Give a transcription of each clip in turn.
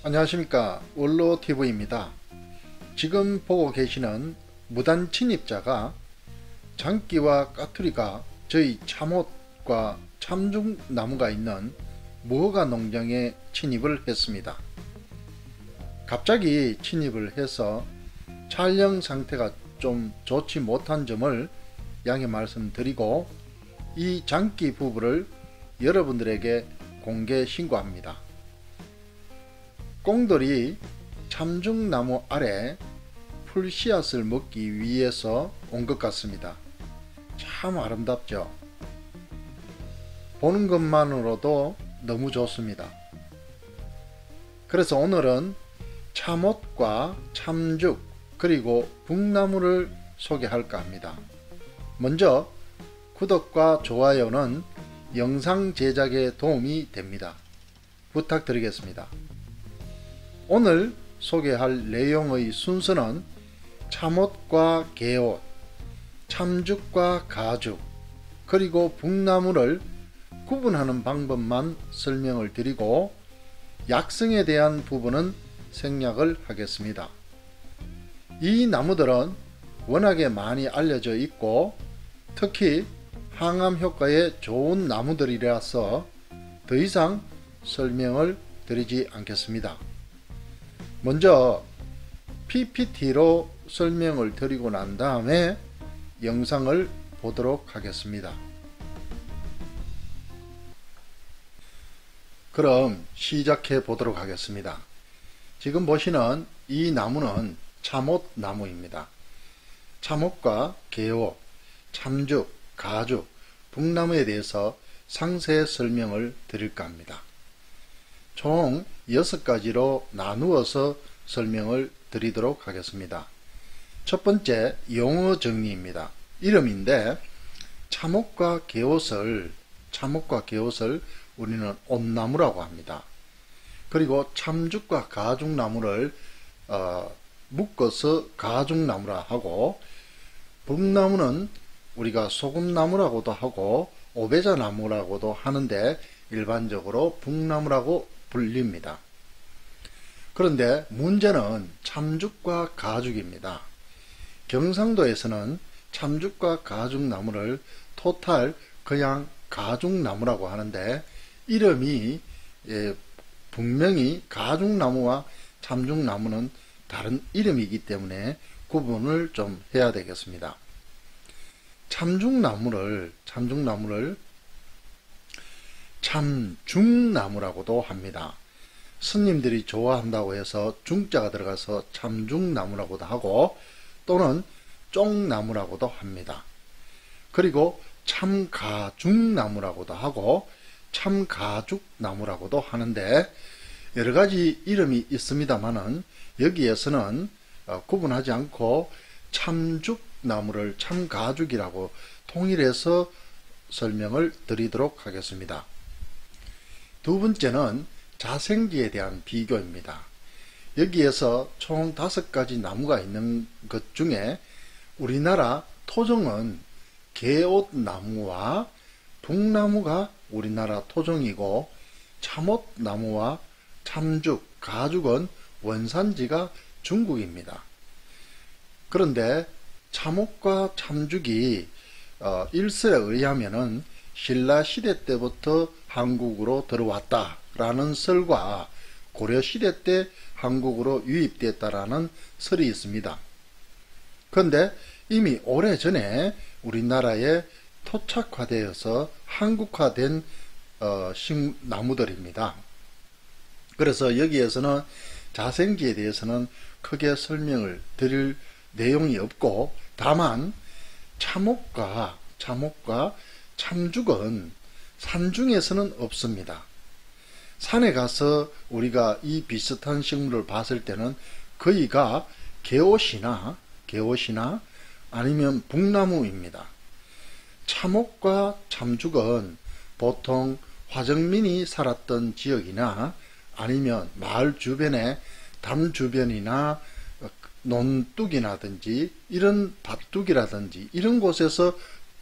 안녕하십니까, 원로TV입니다. 지금 보고 계시는 무단 침입자가 장기와 까투리가 저희 참옷과 참중나무가 있는 무허가 농장에 침입을 했습니다. 갑자기 침입을 해서 촬영 상태가 좀 좋지 못한 점을 양해 말씀드리고 이 장기 부부를 여러분들에게 공개 신고합니다. 꽁돌이 참중나무 아래 풀씨앗을 먹기 위해서 온 것 같습니다. 참 아름답죠? 보는 것만으로도 너무 좋습니다. 그래서 오늘은 참옷과 참죽 그리고 붕나무를 소개할까 합니다. 먼저 구독과 좋아요는 영상 제작에 도움이 됩니다. 부탁드리겠습니다. 오늘 소개할 내용의 순서는 참옷과 개옷, 참죽과 가죽, 그리고 붕나무를 구분하는 방법만 설명을 드리고 약성에 대한 부분은 생략을 하겠습니다. 이 나무들은 워낙에 많이 알려져 있고 특히 항암 효과에 좋은 나무들이라서 더 이상 설명을 드리지 않겠습니다. 먼저 PPT로 설명을 드리고 난 다음에 영상을 보도록 하겠습니다. 그럼 시작해 보도록 하겠습니다. 지금 보시는 이 나무는 참옷나무입니다. 참옷과 개옷, 참죽, 가죽, 붕나무에 대해서 상세 설명을 드릴까 합니다. 총 6가지로 나누어서 설명을 드리도록 하겠습니다. 첫 번째, 용어 정리입니다. 이름인데 참옷과 개옷을 우리는 온나무라고 합니다. 그리고 참죽과 가죽나무를 묶어서 가죽나무라 하고, 붕나무는 우리가 소금나무라고도 하고 오배자나무라고도 하는데 일반적으로 붕나무라고 불립니다. 그런데 문제는 참죽과 가죽입니다. 경상도에서는 참죽과 가죽나무를 토탈 그냥 가죽나무라고 하는데 이름이 분명히 가죽나무와 참죽나무는 다른 이름이기 때문에 구분을 좀 해야 되겠습니다. 참중나무를 참중나무라고도 합니다. 스님들이 좋아한다고 해서 중자가 들어가서 참중나무라고도 하고 또는 쪽나무라고도 합니다. 그리고 참가죽나무라고도 하고 참가죽나무라고도 하는데 여러가지 이름이 있습니다만은 여기에서는 구분하지 않고 참죽나무를 참가죽이라고 통일해서 설명을 드리도록 하겠습니다. 두 번째는 자생지에 대한 비교입니다. 여기에서 총 5가지 나무가 있는 것 중에 우리나라 토종은 개옷나무와 붕나무가 우리나라 토종이고 참옷나무와 참죽, 가죽은 원산지가 중국입니다. 그런데 참옷과 참죽이 일설에 의하면은 신라시대 때부터 한국으로 들어왔다라는 설과 고려시대 때 한국으로 유입됐다라는 설이 있습니다. 그런데 이미 오래전에 우리나라에 토착화되어서 한국화된 나무들입니다. 그래서 여기에서는 자생지에 대해서는 크게 설명을 드릴 내용이 없고 다만 참옷과 참죽은 산중에서는 없습니다. 산에 가서 우리가 이 비슷한 식물을 봤을 때는 거의가 개옷이나 아니면 붕나무입니다. 참옷과 참죽은 보통 화정민이 살았던 지역이나 아니면 마을 주변에 담 주변이나 논둑이라든지 이런 밭둑이라든지 이런 곳에서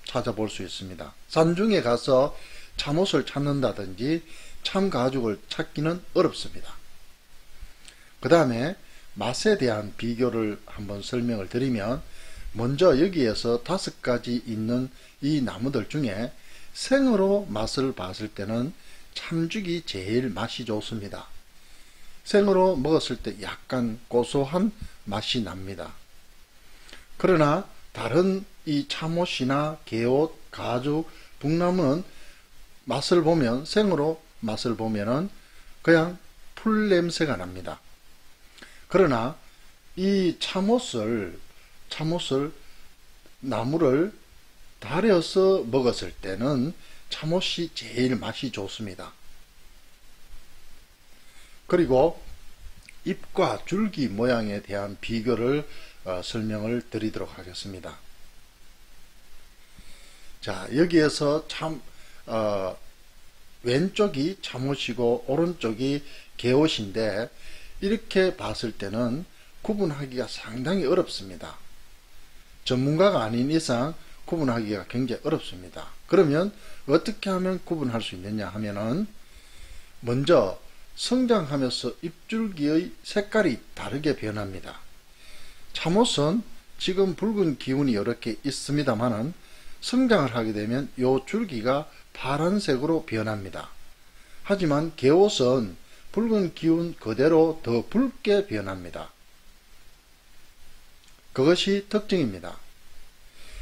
찾아볼 수 있습니다. 산중에 가서 참옷을 찾는다든지 참가죽을 찾기는 어렵습니다. 그 다음에 맛에 대한 비교를 한번 설명을 드리면, 먼저 여기에서 5가지 있는 이 나무들 중에 생으로 맛을 봤을 때는 참죽이 제일 맛이 좋습니다. 생으로 먹었을 때 약간 고소한 맛이 납니다. 그러나 다른 이 참옷이나 개옷, 가죽, 북나무는 맛을 보면, 생으로 맛을 보면은 그냥 풀 냄새가 납니다. 그러나 이 참옷을 나무를 달여서 먹었을 때는 참옷이 제일 맛이 좋습니다. 그리고 잎과 줄기 모양에 대한 비교를 설명을 드리도록 하겠습니다. 자, 여기에서 왼쪽이 참옷이고 오른쪽이 개옷인데, 이렇게 봤을 때는 구분하기가 상당히 어렵습니다. 전문가가 아닌 이상 구분하기가 굉장히 어렵습니다. 그러면 어떻게 하면 구분할 수 있느냐 하면은, 먼저 성장하면서 잎줄기의 색깔이 다르게 변합니다. 참옷은 지금 붉은 기운이 이렇게 있습니다만은 성장을 하게 되면 이 줄기가 파란색으로 변합니다. 하지만 개옷은 붉은 기운 그대로 더 붉게 변합니다. 그것이 특징입니다.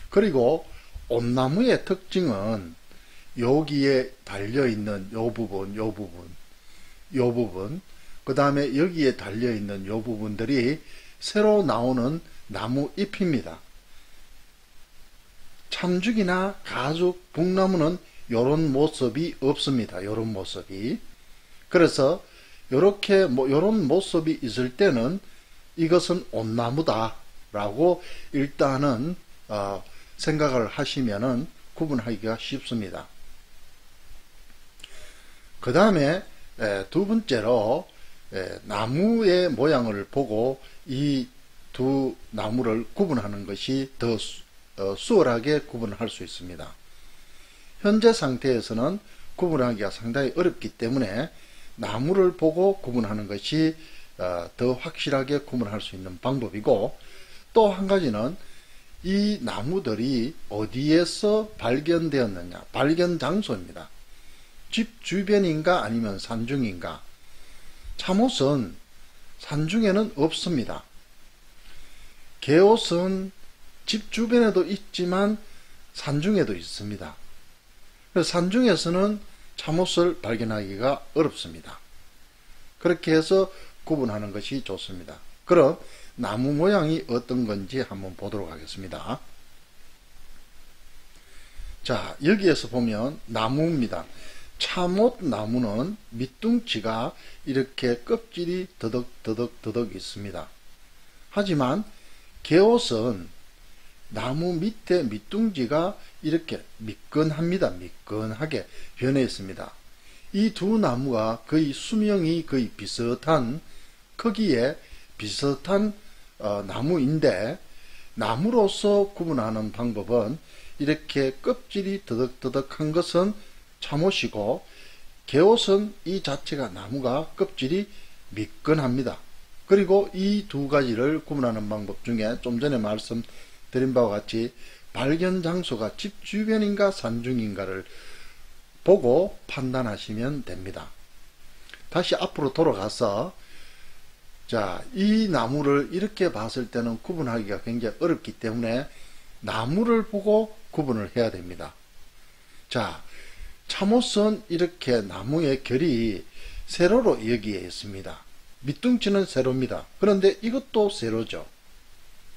그리고 온나무의 특징은 여기에 달려있는 요 부분, 그 다음에 여기에 달려있는 요 부분들이 새로 나오는 나무 잎입니다. 참죽이나 가죽, 북나무는 요런 모습이 없습니다. 요런 모습이. 그래서 요런 모습이 있을 때는 이것은 온나무다 라고 일단은 생각을 하시면은 구분하기가 쉽습니다. 그 다음에 두 번째로 나무의 모양을 보고 이 두 나무를 구분하는 것이 더 수월하게 구분할 수 있습니다. 현재 상태에서는 구분하기가 상당히 어렵기 때문에 나무를 보고 구분하는 것이 더 확실하게 구분할 수 있는 방법이고, 또 한 가지는 이 나무들이 어디에서 발견되었느냐, 발견 장소입니다. 집 주변인가 아니면 산중인가. 참옷은 산중에는 없습니다. 개옷은 집 주변에도 있지만 산중에도 있습니다. 그래서 산중에서는 참옷을 발견하기가 어렵습니다. 그렇게 해서 구분하는 것이 좋습니다. 그럼 나무 모양이 어떤 건지 한번 보도록 하겠습니다. 자, 여기에서 보면 나무입니다. 참옷 나무는 밑둥치가 이렇게 껍질이 더덕 있습니다. 하지만 개옷은 나무 밑에 밑둥지가 이렇게 미끈합니다. 미끈하게 변해 있습니다. 이 두 나무가 거의 수명이 거의 비슷한 크기에 비슷한 나무인데, 나무로서 구분하는 방법은 이렇게 껍질이 더덕더덕한 것은 참옷이고, 개옷은 이 자체가 나무가 껍질이 미끈합니다. 그리고 이 두 가지를 구분하는 방법 중에 좀 전에 말씀드린 바와 같이 발견 장소가 집 주변인가 산중인가를 보고 판단하시면 됩니다. 다시 앞으로 돌아가서, 자, 이 나무를 이렇게 봤을 때는 구분하기가 굉장히 어렵기 때문에 나무를 보고 구분을 해야 됩니다. 자, 참옷은 이렇게 나무의 결이 세로로 여기에 있습니다. 밑둥치는 세로입니다. 그런데 이것도 세로죠.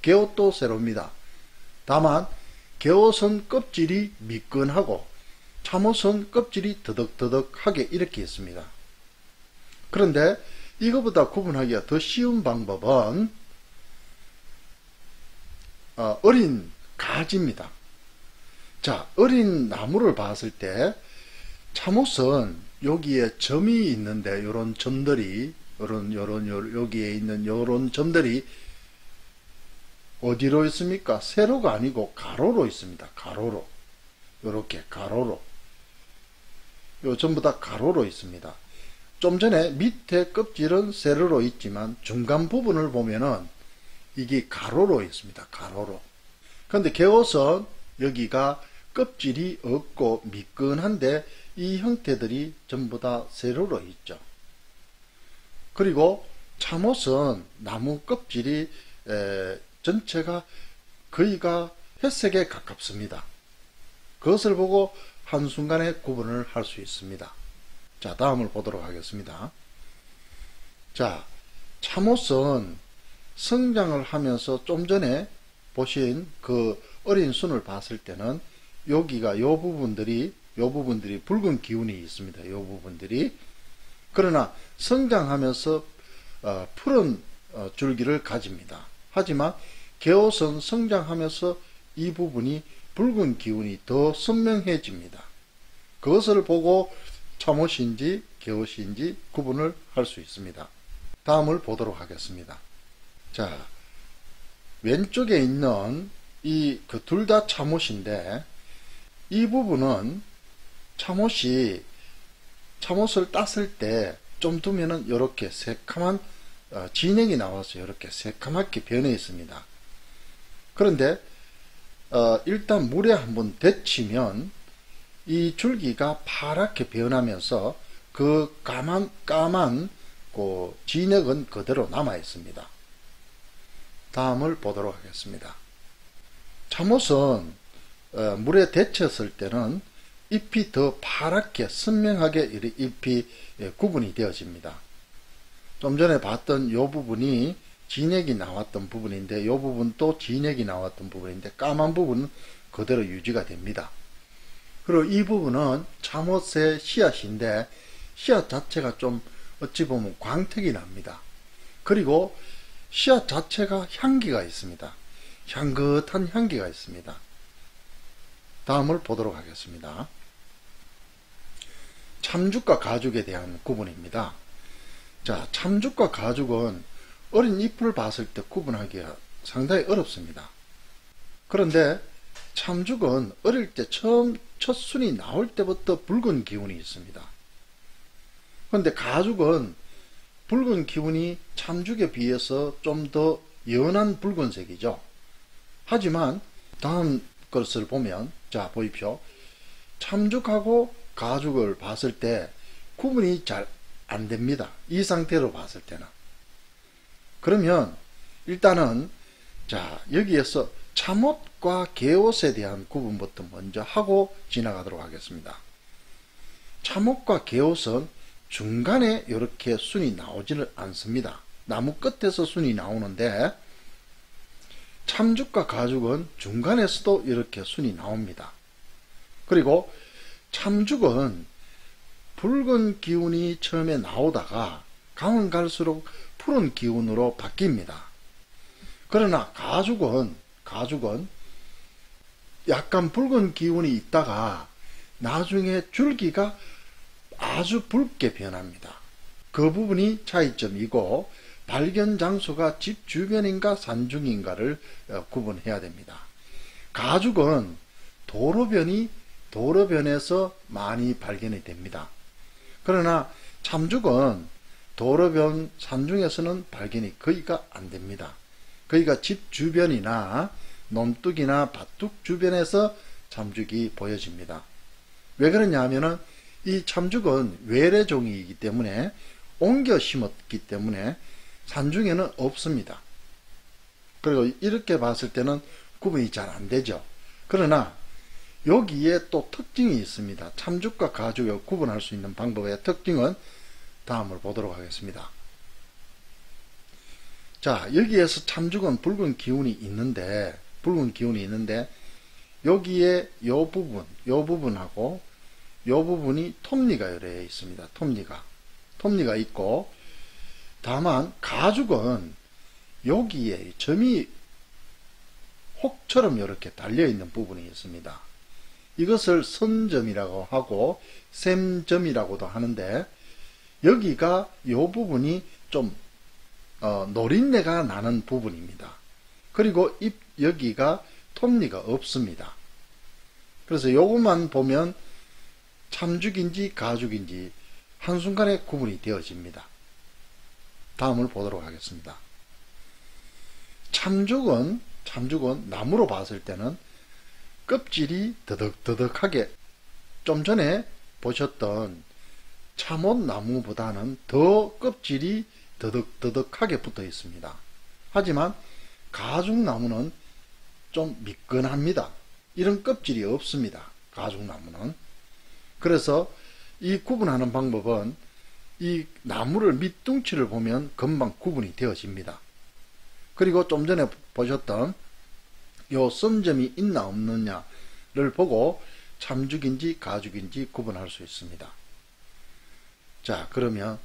개옷도 세로입니다. 다만 개옷은 껍질이 미끈하고 참옷은 껍질이 더덕더덕하게 이렇게 있습니다. 그런데 이거보다 구분하기가 더 쉬운 방법은 어린 가지입니다. 자, 어린 나무를 봤을 때 참옷은 여기에 점이 있는데, 요런 점들이 여기에 있는 요런 점들이 어디로 있습니까? 세로가 아니고 가로로 있습니다. 가로로. 요렇게 가로로. 요 전부 다 가로로 있습니다. 좀 전에 밑에 껍질은 세로로 있지만 중간 부분을 보면은 이게 가로로 있습니다. 가로로. 그런데 개옷은 여기가 껍질이 없고 미끈한데 이 형태들이 전부 다 세로로 있죠. 그리고 참옷은 나무 껍질이 전체가 거의가 회색에 가깝습니다. 그것을 보고 한순간에 구분을 할 수 있습니다. 자, 다음을 보도록 하겠습니다. 자, 참옷은 성장을 하면서 좀 전에 보신 그 어린 순을 봤을 때는 여기가 요 부분들이 붉은 기운이 있습니다. 요 부분들이. 그러나 성장하면서 푸른 줄기를 가집니다. 하지만 개옷은 성장하면서 이 부분이 붉은 기운이 더 선명해집니다. 그것을 보고 참옷인지 개옷인지 구분을 할 수 있습니다. 다음을 보도록 하겠습니다. 자, 왼쪽에 있는 이 둘 다 참옷인데 이 부분은 참옷을 땄을 때 좀 두면은 이렇게 새카만 진액이 나와서 이렇게 새카맣게 변해 있습니다. 그런데 일단 물에 한번 데치면 이 줄기가 파랗게 변하면서 그 까만 그 진액은 그대로 남아 있습니다. 다음을 보도록 하겠습니다. 참옷은 물에 데쳤을 때는 잎이 더 파랗게 선명하게 잎이 구분이 되어집니다. 좀 전에 봤던 이 부분이 진액이 나왔던 부분인데 이 부분도 진액이 나왔던 부분인데 까만 부분은 그대로 유지가 됩니다. 그리고 이 부분은 참옷의 씨앗인데 씨앗 자체가 좀 어찌 보면 광택이 납니다. 그리고 씨앗 자체가 향기가 있습니다. 향긋한 향기가 있습니다. 다음을 보도록 하겠습니다. 참죽과 가죽에 대한 구분입니다. 자, 참죽과 가죽은 어린 잎을 봤을 때 구분하기가 상당히 어렵습니다. 그런데 참죽은 어릴 때 첫 순이 나올 때부터 붉은 기운이 있습니다. 그런데 가죽은 붉은 기운이 참죽에 비해서 좀 더 연한 붉은색이죠. 하지만 다음 것을 보면, 자, 보십시오. 참죽하고 가죽을 봤을 때 구분이 잘 안 됩니다. 이 상태로 봤을 때는. 그러면 일단은 자, 여기에서 참옷과 개옷에 대한 구분부터 먼저 하고 지나가도록 하겠습니다. 참옷과 개옷은 중간에 이렇게 순이 나오지는 않습니다. 나무 끝에서 순이 나오는데 참죽과 가죽은 중간에서도 이렇게 순이 나옵니다. 그리고 참죽은 붉은 기운이 처음에 나오다가 가면 갈수록 푸른 기운으로 바뀝니다. 그러나 가죽은 약간 붉은 기운이 있다가 나중에 줄기가 아주 붉게 변합니다. 그 부분이 차이점이고 발견 장소가 집 주변인가 산중인가를 구분해야 됩니다. 가죽은 도로변에서 많이 발견이 됩니다. 그러나 참죽은 도로변 산중에서는 발견이 거의가 안 됩니다. 거의가 집 주변이나 논둑이나 밭둑 주변에서 참죽이 보여집니다. 왜 그러냐 하면은 이 참죽은 외래종이기 때문에 옮겨 심었기 때문에 산중에는 없습니다. 그리고 이렇게 봤을 때는 구분이 잘 안 되죠. 그러나 여기에 또 특징이 있습니다. 참죽과 가죽을 구분할 수 있는 방법의 특징은 다음을 보도록 하겠습니다. 자, 여기에서 참죽은 붉은 기운이 있는데 여기에 요 부분하고 요 부분이 톱니가 이래 있습니다. 톱니가 있고, 다만 가죽은 여기에 점이 혹처럼 이렇게 달려 있는 부분이 있습니다. 이것을 선점이라고 하고 샘점이라고도 하는데 여기가 요 부분이 좀 노린내가 나는 부분입니다. 그리고 여기가 톱니가 없습니다. 그래서 요것만 보면 참죽인지 가죽인지 한순간에 구분이 되어집니다. 다음을 보도록 하겠습니다. 참죽은 나무로 봤을 때는 껍질이 더덕더덕하게, 좀 전에 보셨던 참옷나무보다는 더 껍질이 더덕더덕하게 붙어 있습니다. 하지만 가죽나무는 좀 미끈합니다. 이런 껍질이 없습니다. 가죽나무는. 그래서 이 구분하는 방법은 이 나무를 밑둥치를 보면 금방 구분이 되어집니다. 그리고 좀 전에 보셨던 요 썸점이 있나 없느냐를 보고 참죽인지 가죽인지 구분할 수 있습니다. 자, 그러면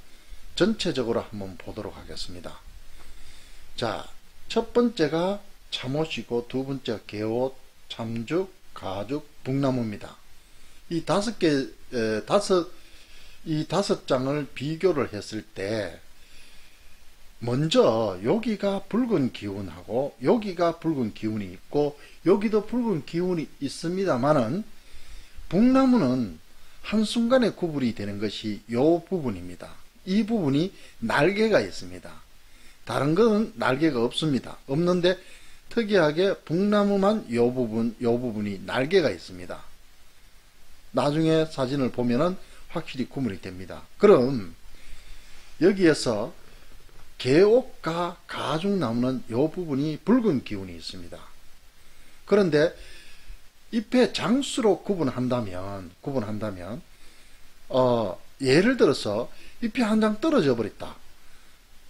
전체적으로 한번 보도록 하겠습니다. 자, 첫 번째가 참옷이고, 두 번째가 개옷, 참죽, 가죽, 북나무입니다. 이 다섯 장을 비교를 했을 때, 먼저 여기가 붉은 기운하고 여기가 붉은 기운이 있고 여기도 붉은 기운이 있습니다만은, 북나무는 한순간에 구분이 되는 것이 이 부분입니다. 이 부분이 날개가 있습니다. 다른 것은 날개가 없습니다. 없는데 특이하게 북나무만 이 부분이 날개가 있습니다. 나중에 사진을 보면은 확실히 구분이 됩니다. 그럼 여기에서 개옥과 가죽나무는 이 부분이 붉은 기운이 있습니다. 그런데 잎의 장수로 구분한다면 예를 들어서 잎이 한 장 떨어져 버렸다.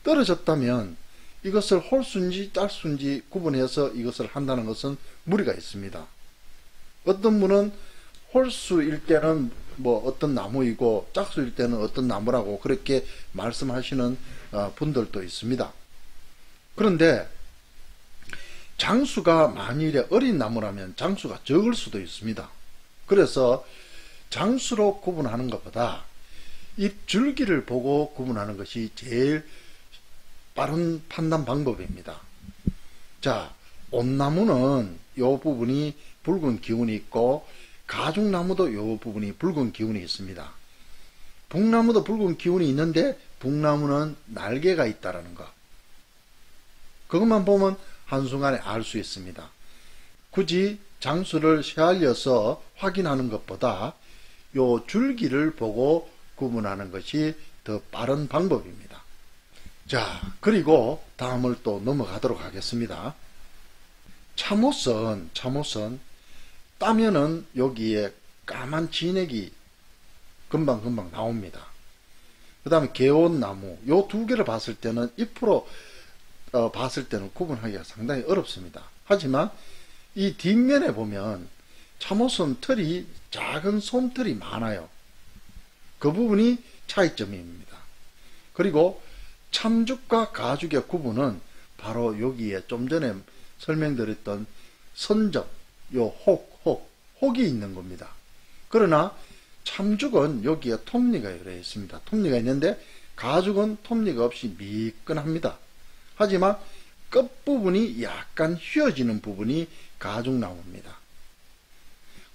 떨어졌다면 이것을 홀수인지 짝수인지 구분해서 이것을 한다는 것은 무리가 있습니다. 어떤 분은 홀수일 때는 뭐 어떤 나무이고 짝수일 때는 어떤 나무라고 그렇게 말씀하시는 분들도 있습니다. 그런데 장수가 만일에 어린 나무라면 장수가 적을 수도 있습니다. 그래서 장수로 구분하는 것보다 잎 줄기를 보고 구분하는 것이 제일 빠른 판단 방법입니다. 자, 온나무는 이 부분이 붉은 기운이 있고 가죽나무도 이 부분이 붉은 기운이 있습니다. 북나무도 붉은 기운이 있는데 북나무는 날개가 있다라는 것, 그것만 보면 한순간에 알 수 있습니다. 굳이 장수를 휘날려서 확인하는 것보다 요 줄기를 보고 구분하는 것이 더 빠른 방법입니다. 자, 그리고 다음을 또 넘어가도록 하겠습니다. 참옷은 따면은 여기에 까만 진액이 금방 나옵니다. 그 다음에 개온나무, 요 두 개를 봤을 때는 잎으로 봤을 때는 구분하기가 상당히 어렵습니다. 하지만 이 뒷면에 보면 참옷은 털이, 작은 솜털이 많아요. 그 부분이 차이점입니다. 그리고 참죽과 가죽의 구분은 바로 여기에 좀 전에 설명드렸던 선점, 요 혹이 있는 겁니다. 그러나 참죽은 여기에 톱니가 열려 있습니다. 톱니가 있는데 가죽은 톱니가 없이 미끈합니다. 하지만 끝부분이 약간 휘어지는 부분이 가죽나무입니다.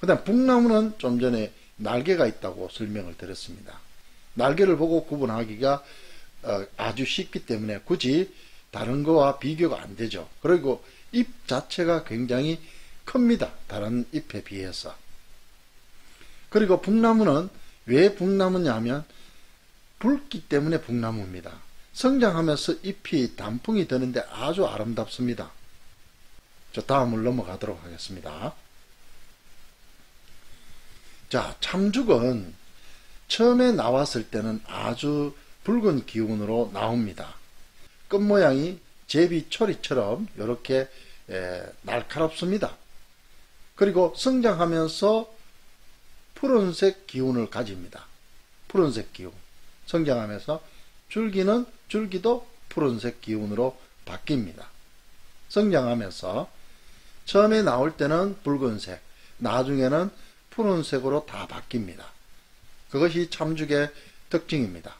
그 다음 북나무는 좀 전에 날개가 있다고 설명을 드렸습니다. 날개를 보고 구분하기가 아주 쉽기 때문에 굳이 다른 거와 비교가 안 되죠. 그리고 잎 자체가 굉장히 큽니다. 다른 잎에 비해서. 그리고 북나무는 왜 북나무냐 하면 붉기 때문에 북나무입니다. 성장하면서 잎이 단풍이 되는데 아주 아름답습니다. 자, 다음을 넘어가도록 하겠습니다. 자, 참죽은 처음에 나왔을 때는 아주 붉은 기운으로 나옵니다. 끝모양이 제비초리처럼 이렇게 날카롭습니다. 그리고 성장하면서 푸른색 기운을 가집니다. 푸른색 기운. 성장하면서 줄기도 푸른색 기운으로 바뀝니다. 성장하면서 처음에 나올 때는 붉은색, 나중에는 푸른색으로 다 바뀝니다. 그것이 참죽의 특징입니다.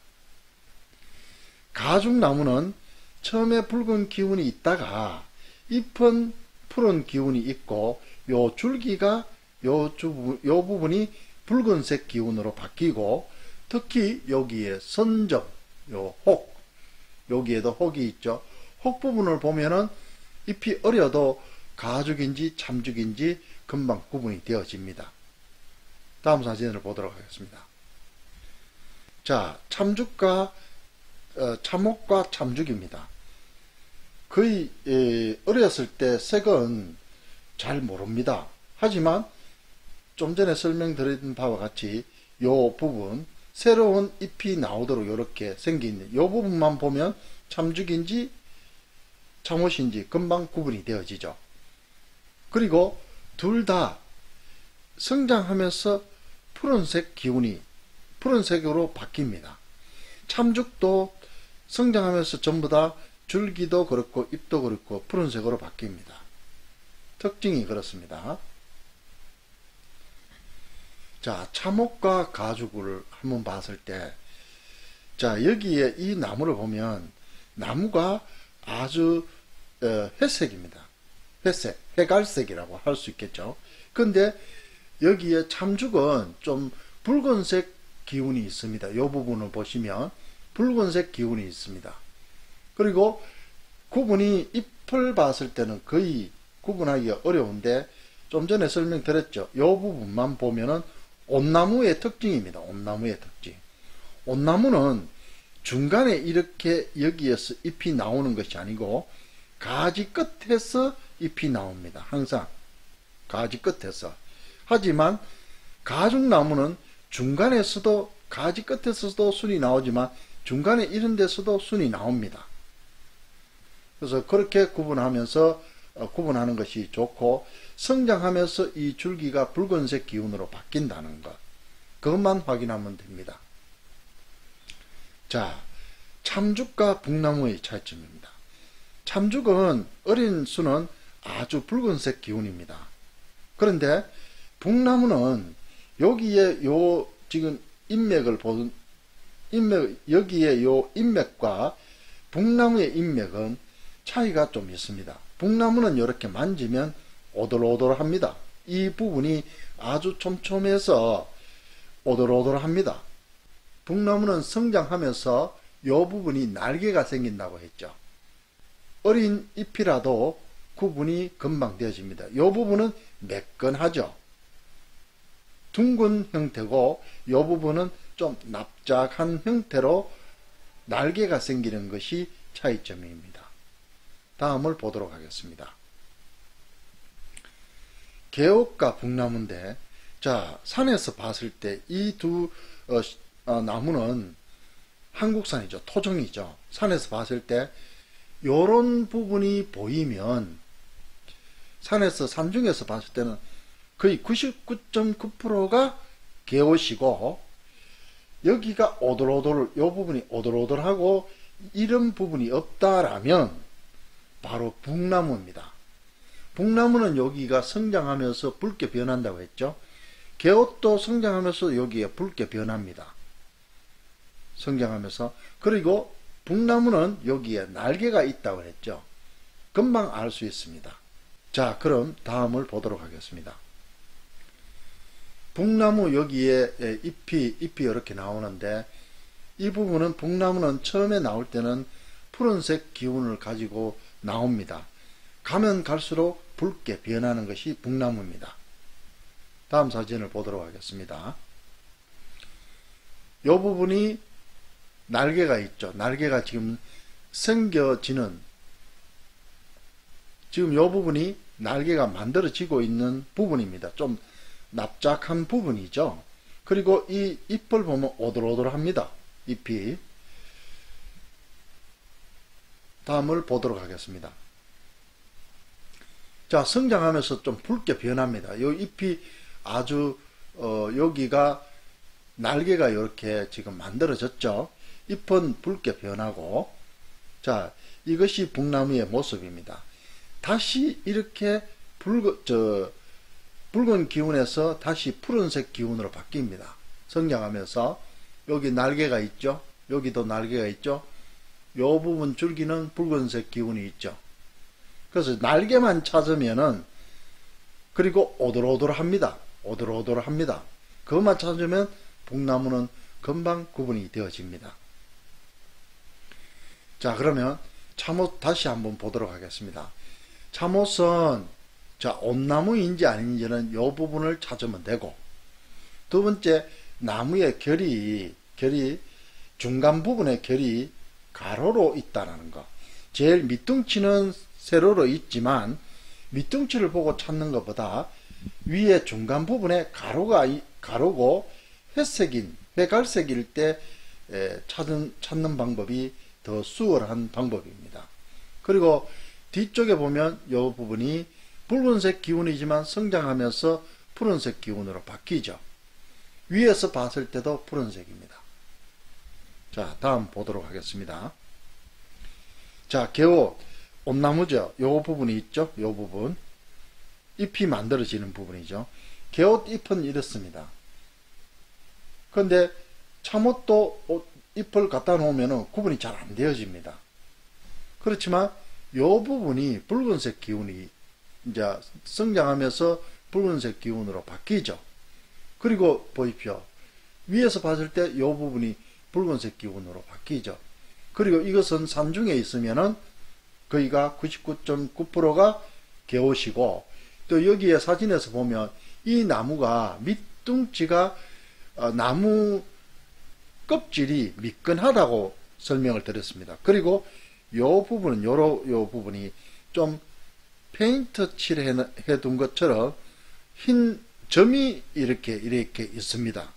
가죽나무는 처음에 붉은 기운이 있다가 잎은 푸른 기운이 있고 요 줄기가 요 부분이 붉은색 기운으로 바뀌고 특히 여기에 선정, 요 혹, 여기에도 혹이 있죠. 혹 부분을 보면은 잎이 어려도 가죽인지 참죽인지 금방 구분이 되어집니다. 다음 사진을 보도록 하겠습니다. 자, 참죽과 참혹과 참죽입니다. 거의 어렸을 때 색은 잘 모릅니다. 하지만 좀 전에 설명드린 바와 같이 요 부분 새로운 잎이 나오도록 이렇게 생긴 요 부분만 보면 참죽인지 참옷인지 금방 구분이 되어지죠. 그리고 둘 다 성장하면서 푸른색 기운이 푸른색으로 바뀝니다. 참죽도 성장하면서 전부 다 줄기도 그렇고 잎도 그렇고 푸른색으로 바뀝니다. 특징이 그렇습니다. 자, 참혹과 가죽을 한번 봤을 때, 자, 여기에 이 나무를 보면 나무가 아주 회색입니다. 회색, 회갈색이라고 할 수 있겠죠. 근데 여기에 참죽은 좀 붉은색 기운이 있습니다. 이 부분을 보시면 붉은색 기운이 있습니다. 그리고 구분이 잎을 봤을 때는 거의 구분하기가 어려운데 좀 전에 설명드렸죠. 이 부분만 보면은 온나무의 특징입니다. 온나무의 특징. 온나무는 중간에 이렇게 여기에서 잎이 나오는 것이 아니고 가지 끝에서 잎이 나옵니다. 항상 가지 끝에서. 하지만 가죽나무는 중간에서도 가지 끝에서도 순이 나오지만 중간에 이런 데서도 순이 나옵니다. 그래서 그렇게 구분하면서 구분하는 것이 좋고 성장하면서 이 줄기가 붉은색 기운으로 바뀐다는 것, 그것만 확인하면 됩니다. 자, 참죽과 북나무의 차이점입니다. 참죽은 어린 수는 아주 붉은색 기운입니다. 그런데 북나무는 여기에 요 지금 인맥을 보는 여기에 요 인맥과 북나무의 인맥은 차이가 좀 있습니다. 북나무는 이렇게 만지면 오돌오돌합니다. 이 부분이 아주 촘촘해서 오돌오돌합니다. 북나무는 성장하면서 이 부분이 날개가 생긴다고 했죠. 어린 잎이라도 구분이 금방 되어집니다. 이 부분은 매끈하죠. 둥근 형태고 이 부분은 좀 납작한 형태로 날개가 생기는 것이 차이점입니다. 다음을 보도록 하겠습니다. 개옥과 북나무인데, 자, 산에서 봤을 때 이 두 나무는 한국산이죠. 토종이죠. 산에서 봤을 때 요런 부분이 보이면 산에서 산중에서 봤을 때는 거의 99.9%가 개옷이고 여기가 오돌오돌 요 부분이 오돌오돌하고 이런 부분이 없다라면 바로 북나무입니다. 북나무는 여기가 성장하면서 붉게 변한다고 했죠. 개옷도 성장하면서 여기에 붉게 변합니다. 성장하면서. 그리고 북나무는 여기에 날개가 있다고 했죠. 금방 알 수 있습니다. 자, 그럼 다음을 보도록 하겠습니다. 북나무 여기에 잎이 이렇게 나오는데 이 부분은 북나무는 처음에 나올 때는 푸른색 기운을 가지고 나옵니다. 가면 갈수록 붉게 변하는 것이 북나무입니다. 다음 사진을 보도록 하겠습니다. 이 부분이 날개가 있죠. 날개가 지금 생겨지는 지금 이 부분이 날개가 만들어지고 있는 부분입니다. 좀 납작한 부분이죠. 그리고 이 잎을 보면 오돌오돌합니다. 잎이. 다음을 보도록 하겠습니다. 자, 성장하면서 좀 붉게 변합니다. 이 잎이 아주 여기가 날개가 이렇게 지금 만들어졌죠. 잎은 붉게 변하고, 자, 이것이 북나무의 모습입니다. 다시 이렇게 붉은 기운에서 다시 푸른색 기운으로 바뀝니다. 성장하면서 여기 날개가 있죠. 여기도 날개가 있죠. 요 부분 줄기는 붉은색 기운이 있죠. 그래서 날개만 찾으면은 그리고 오돌오돌합니다. 오돌오돌합니다. 그것만 찾으면 북나무는 금방 구분이 되어집니다. 자, 그러면 참옷 다시 한번 보도록 하겠습니다. 참옷은 자, 온나무인지 아닌지는 이 부분을 찾으면 되고, 두 번째, 나무의 결이 중간 부분의 결이 가로로 있다라는 거. 제일 밑둥치는 세로로 있지만 밑둥치를 보고 찾는 것보다 위에 중간 부분에 가로고 회갈색일 때 찾는 방법이 더 수월한 방법입니다. 그리고 뒤쪽에 보면 이 부분이 붉은색 기운이지만 성장하면서 푸른색 기운으로 바뀌죠. 위에서 봤을 때도 푸른색입니다. 자, 다음 보도록 하겠습니다. 자, 개옷, 온나무죠. 요 부분이 있죠. 요 부분. 잎이 만들어지는 부분이죠. 개옷 잎은 이렇습니다. 그런데 참옷도 잎을 갖다 놓으면 구분이 잘 안 되어집니다. 그렇지만 요 부분이 붉은색 기운이 이제 성장하면서 붉은색 기운으로 바뀌죠. 그리고 보십시오. 위에서 봤을 때 요 부분이 붉은색 기운으로 바뀌죠. 그리고 이것은 산중에 있으면은 거의가 99.9%가 개옷이고, 또 여기에 사진에서 보면 이 나무가 밑둥치가 나무 껍질이 미끈하다고 설명을 드렸습니다. 그리고 요 부분은 요 부분이 좀 페인트 칠해 둔 것처럼 흰 점이 이렇게 있습니다.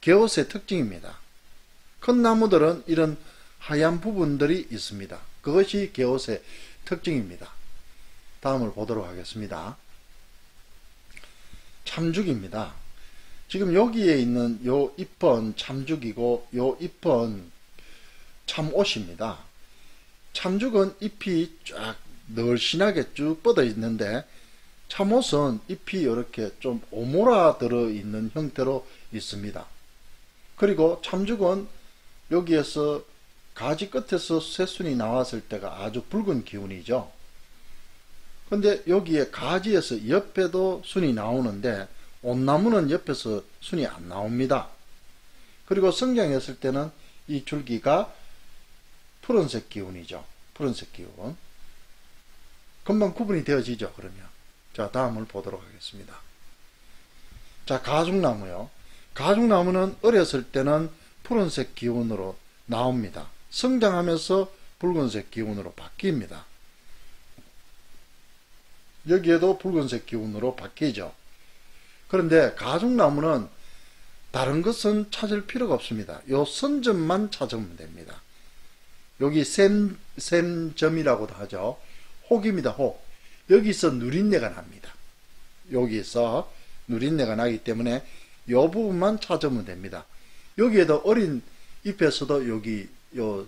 개옷의 특징입니다. 큰 나무들은 이런 하얀 부분들이 있습니다. 그것이 개옷의 특징입니다. 다음을 보도록 하겠습니다. 참죽입니다. 지금 여기에 있는 요 잎은 참죽이고 요 잎은 참옷입니다. 참죽은 잎이 쫙 널씬하게 쭉 뻗어 있는데, 참옷은 잎이 이렇게 좀 오므라들어 있는 형태로 있습니다. 그리고 참죽은 여기에서 가지 끝에서 새순이 나왔을 때가 아주 붉은 기운이죠. 근데 여기에 가지에서 옆에도 순이 나오는데 온나무는 옆에서 순이 안 나옵니다. 그리고 성장했을 때는 이 줄기가 푸른색 기운이죠. 푸른색 기운. 금방 구분이 되어지죠. 그러면. 자, 다음을 보도록 하겠습니다. 자, 가죽나무요. 가죽나무는 어렸을 때는 푸른색 기운으로 나옵니다. 성장하면서 붉은색 기운으로 바뀝니다. 여기에도 붉은색 기운으로 바뀌죠. 그런데 가죽나무는 다른 것은 찾을 필요가 없습니다. 요 선점만 찾으면 됩니다. 여기 샘점이라고도 하죠. 혹입니다. 혹. 여기서 누린내가 납니다. 여기서 누린내가 나기 때문에 이 부분만 찾으면 됩니다. 여기에도 어린 잎에서도 여기 요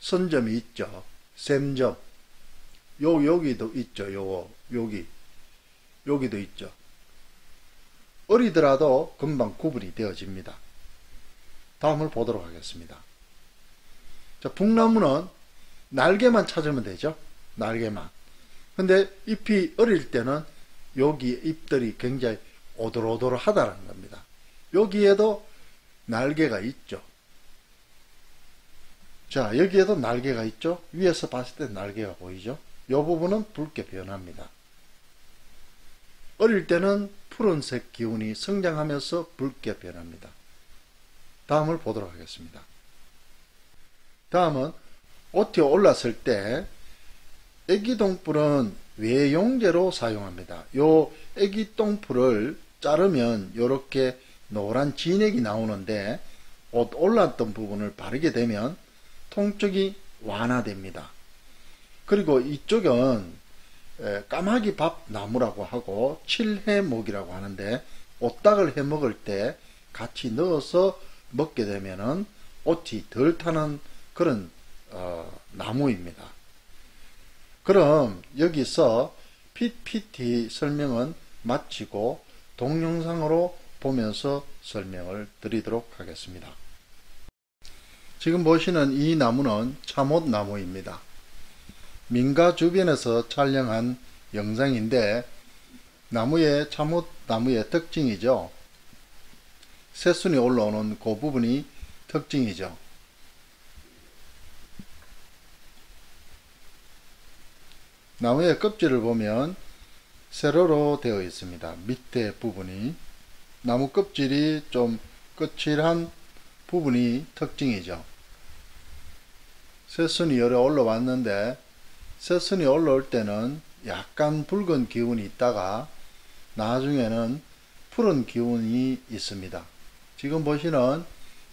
선점이 있죠. 샘점. 여기도 있죠. 여기도 있죠. 어리더라도 금방 구분이 되어집니다. 다음을 보도록 하겠습니다. 자, 북나무는 날개만 찾으면 되죠. 날개만. 근데 잎이 어릴 때는 여기 잎들이 굉장히 오돌오돌하다는 겁니다. 여기에도 날개가 있죠. 자, 여기에도 날개가 있죠. 위에서 봤을 때 날개가 보이죠. 이 부분은 붉게 변합니다. 어릴 때는 푸른색 기운이 성장하면서 붉게 변합니다. 다음을 보도록 하겠습니다. 다음은 옷이 올랐을 때 애기똥풀은 외용제로 사용합니다. 요 애기똥풀을 자르면 이렇게 노란 진액이 나오는데, 옷 올랐던 부분을 바르게 되면 통증이 완화됩니다. 그리고 이쪽은 까마귀 밥 나무라고 하고 칠해목이라고 하는데, 옷닭을 해 먹을 때 같이 넣어서 먹게 되면은 옷이 덜 타는 그런 나무입니다. 그럼 여기서 PPT 설명은 마치고 동영상으로 보면서 설명을 드리도록 하겠습니다. 지금 보시는 이 나무는 참옷 나무입니다. 민가 주변에서 촬영한 영상인데, 참옷 나무의 특징이죠. 새순이 올라오는 그 부분이 특징이죠. 나무의 껍질을 보면 세로로 되어 있습니다. 밑에 부분이 나무 껍질이 좀 거칠한 부분이 특징이죠. 새순이 열에 올라왔는데 새순이 올라올 때는 약간 붉은 기운이 있다가 나중에는 푸른 기운이 있습니다. 지금 보시는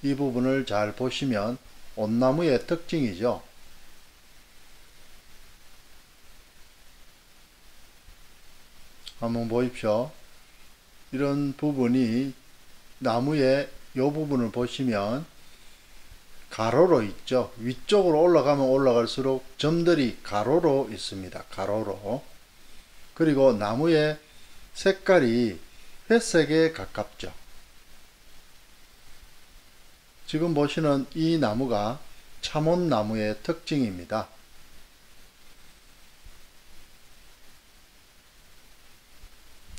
이 부분을 잘 보시면 온나무의 특징이죠. 한번 보십시오. 이런 부분이 나무의 이 부분을 보시면 가로로 있죠. 위쪽으로 올라가면 올라갈수록 점들이 가로로 있습니다. 가로로. 그리고 나무의 색깔이 회색에 가깝죠. 지금 보시는 이 나무가 참원나무의 특징입니다.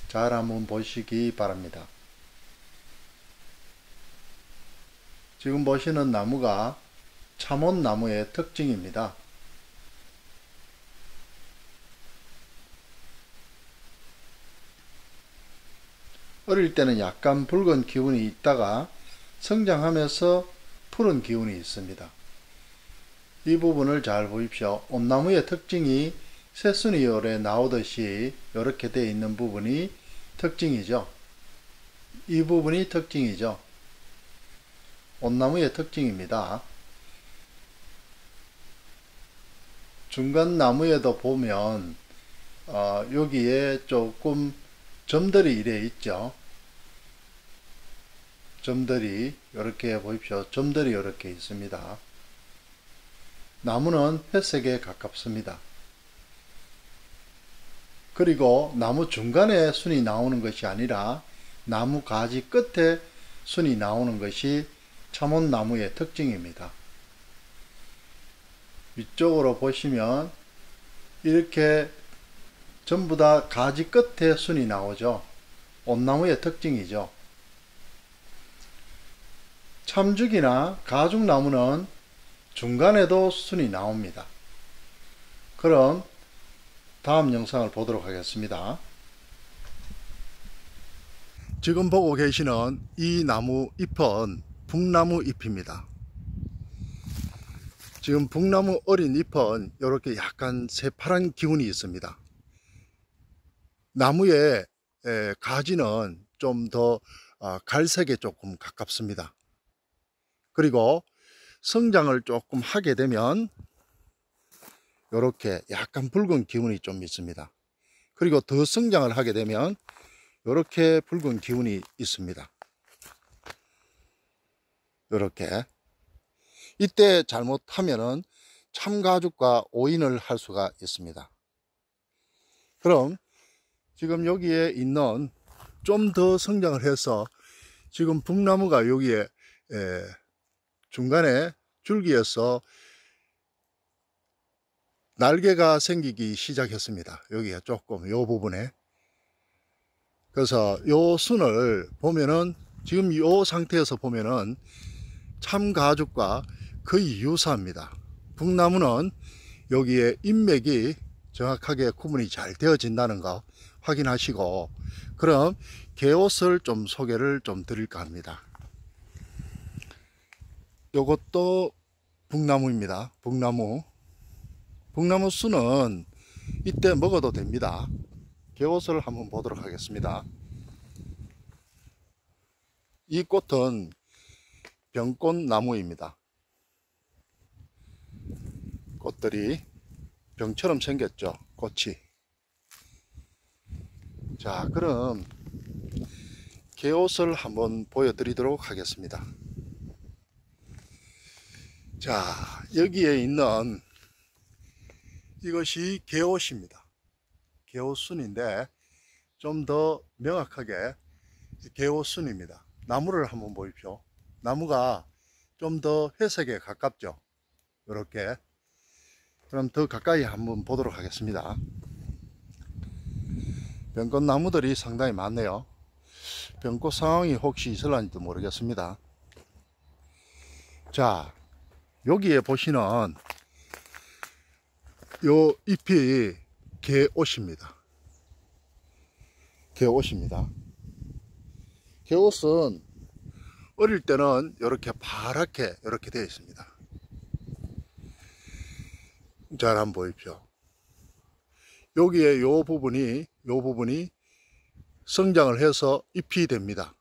잘 한번 보시기 바랍니다. 지금 보시는 나무가 참원나무의 특징입니다. 어릴 때는 약간 붉은 기운이 있다가 성장하면서 푸른 기운이 있습니다. 이 부분을 잘 보십시오. 온나무의 특징이 새순이열에 나오듯이 이렇게 되어 있는 부분이 특징이죠. 이 부분이 특징이죠. 온나무의 특징입니다. 중간 나무에도 보면 여기에 조금 점들이 이래 있죠. 점들이 이렇게 보십시오. 점들이 이렇게 있습니다. 나무는 회색에 가깝습니다. 그리고 나무 중간에 순이 나오는 것이 아니라 나무 가지 끝에 순이 나오는 것이 참원나무의 특징입니다. 위쪽으로 보시면 이렇게 전부 다 가지 끝에 순이 나오죠. 온나무의 특징이죠. 참죽이나 가죽나무는 중간에도 순이 나옵니다. 그럼 다음 영상을 보도록 하겠습니다. 지금 보고 계시는 이 나무 잎은 북나무 잎입니다. 지금 북나무 어린 잎은 이렇게 약간 새파란 기운이 있습니다. 나무의 가지는 좀 더 갈색에 조금 가깝습니다. 그리고 성장을 조금 하게 되면 이렇게 약간 붉은 기운이 좀 있습니다. 그리고 더 성장을 하게 되면 이렇게 붉은 기운이 있습니다. 이렇게 이때 잘못하면은 참가죽과 오인을 할 수가 있습니다. 그럼 지금 여기에 있는 좀 더 성장을 해서 지금 북나무가 여기에 중간에 줄기에서 날개가 생기기 시작했습니다. 여기가 조금 요 부분에. 그래서 요 순을 보면은 지금 요 상태에서 보면은 참가죽과 거의 유사합니다. 북나무는 여기에 인맥이 정확하게 구분이 잘 되어진다는 거 확인하시고, 그럼 개옷을 좀 소개를 좀 드릴까 합니다. 요것도 북나무입니다. 북나무 순은 이때 먹어도 됩니다. 개옷을 한번 보도록 하겠습니다. 이 꽃은 병꽃나무입니다. 꽃들이 병처럼 생겼죠. 꽃이. 자, 그럼 개옷을 한번 보여드리도록 하겠습니다. 자, 여기에 있는 이것이 개옷입니다. 개옷순인데 좀 더 명확하게 개옷순입니다. 나무를 한번 보십시오. 나무가 좀 더 회색에 가깝죠. 이렇게. 그럼 더 가까이 한번 보도록 하겠습니다. 병꽃나무들이 상당히 많네요. 변고 상황이 혹시 있을런지도 모르겠습니다. 자, 여기에 보시는 요 잎이 개옷입니다. 개옷입니다. 개옷은 어릴 때는 이렇게 파랗게 이렇게 되어 있습니다. 잘 한번 보십시오. 여기에 요 부분이 성장을 해서 잎이 됩니다.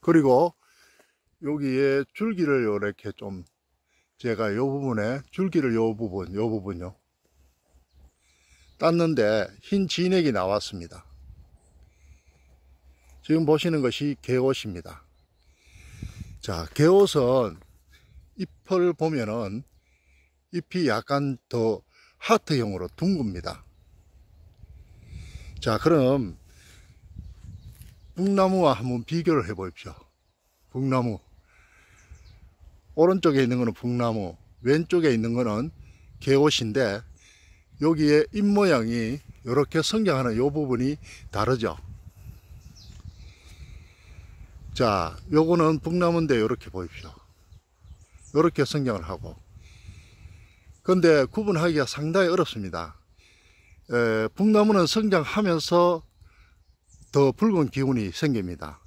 그리고 여기에 줄기를 이렇게 좀 제가 요 부분에 줄기를 요 부분요 땄는데 흰 진액이 나왔습니다. 지금 보시는 것이 개옷입니다. 자, 개옷은 잎을 보면은 잎이 약간 더 하트형으로 둥굽니다. 자, 그럼 북나무와 한번 비교를 해 보십시오. 북나무 오른쪽에 있는 거는 북나무, 왼쪽에 있는 거는 개옷인데 여기에 잎 모양이 이렇게 성장하는 이 부분이 다르죠. 자, 요거는 북나무인데 이렇게 보십시오. 이렇게 성장을 하고, 근데 구분하기가 상당히 어렵습니다. 북나무는 성장하면서 더 붉은 기운이 생깁니다.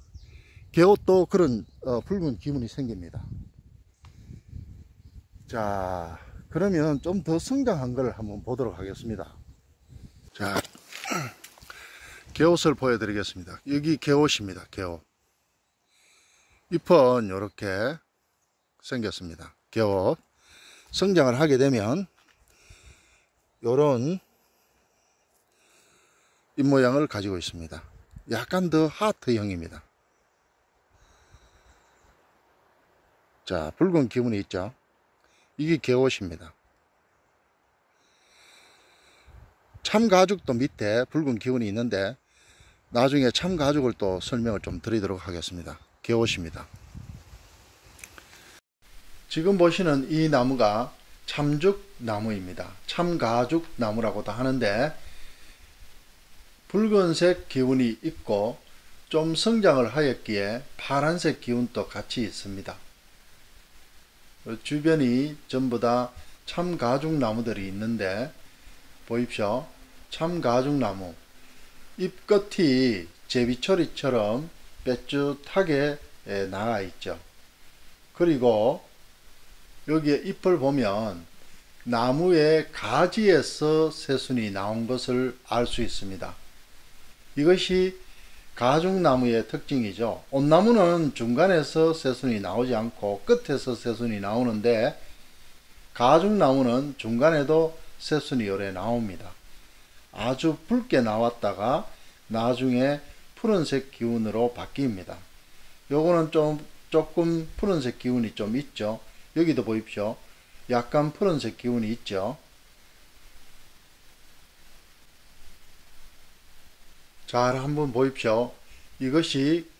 개옷도 그런 붉은 기운이 생깁니다. 자, 그러면 좀 더 성장한 걸 한번 보도록 하겠습니다. 자, 개옷을 보여드리겠습니다. 여기 개옷입니다. 개옷. 잎은 이렇게 생겼습니다. 개옷. 성장을 하게 되면 이런 잎 모양을 가지고 있습니다. 약간 더 하트형입니다. 자, 붉은 기운이 있죠. 이게 개옷입니다. 참가죽도 밑에 붉은 기운이 있는데 나중에 참가죽을 또 설명을 좀 드리도록 하겠습니다. 개옷입니다. 지금 보시는 이 나무가 참죽나무입니다. 참가죽나무라고도 하는데 붉은색 기운이 있고 좀 성장을 하였기에 파란색 기운도 같이 있습니다. 주변이 전부 다 참가죽나무들이 있는데 보십시오. 참가죽나무 잎끝이 제비초리처럼 뾰족하게 나와 있죠. 그리고 여기에 잎을 보면 나무의 가지에서 새순이 나온 것을 알 수 있습니다. 이것이 가죽나무의 특징이죠. 온나무는 중간에서 새순이 나오지 않고 끝에서 새순이 나오는데 가죽나무는 중간에도 새순이 오래 나옵니다. 아주 붉게 나왔다가 나중에 푸른색 기운으로 바뀝니다. 요거는 조금 푸른색 기운이 좀 있죠. 여기도 보십시오. 약간 푸른색 기운이 있죠. 잘 한번 보십시오. 이것이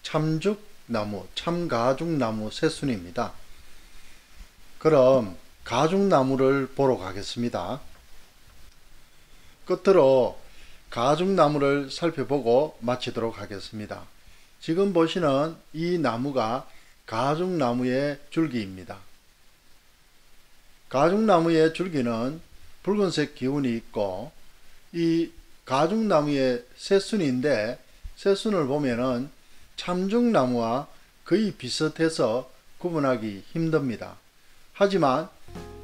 참죽나무, 참가죽나무 새순입니다. 그럼 가죽나무를 보러 가겠습니다. 끝으로 가죽나무를 살펴보고 마치도록 하겠습니다. 지금 보시는 이 나무가 가죽나무의 줄기입니다. 가죽나무의 줄기는 붉은색 기운이 있고 이 가죽나무의 새순인데 새순을 보면은 참죽나무와 거의 비슷해서 구분하기 힘듭니다. 하지만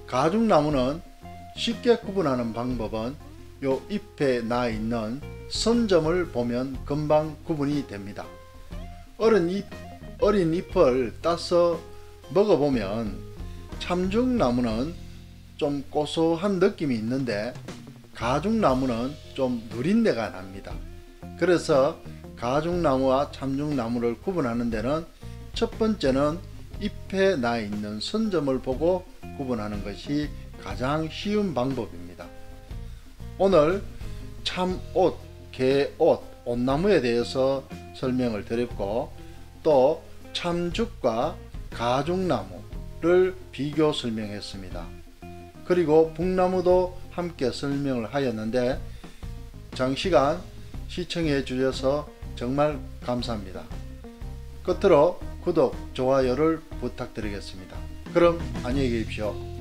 가죽나무는 쉽게 구분하는 방법은 요 잎에 나 있는 선점을 보면 금방 구분이 됩니다. 어린 잎을 따서 먹어보면 참죽나무는 좀 고소한 느낌이 있는데 가죽나무는 좀 누린내가 납니다. 그래서 가죽나무와 참죽나무를 구분하는 데는 첫 번째는 잎에 나 있는 선점을 보고 구분하는 것이 가장 쉬운 방법입니다. 오늘 참옷, 개옷, 옷나무에 대해서 설명을 드렸고 또 참죽과 가죽나무를 비교 설명했습니다. 그리고 북나무도 함께 설명을 하였는데 장시간 시청해 주셔서 정말 감사합니다. 끝으로 구독, 좋아요를 부탁드리겠습니다. 그럼 안녕히 계십시오.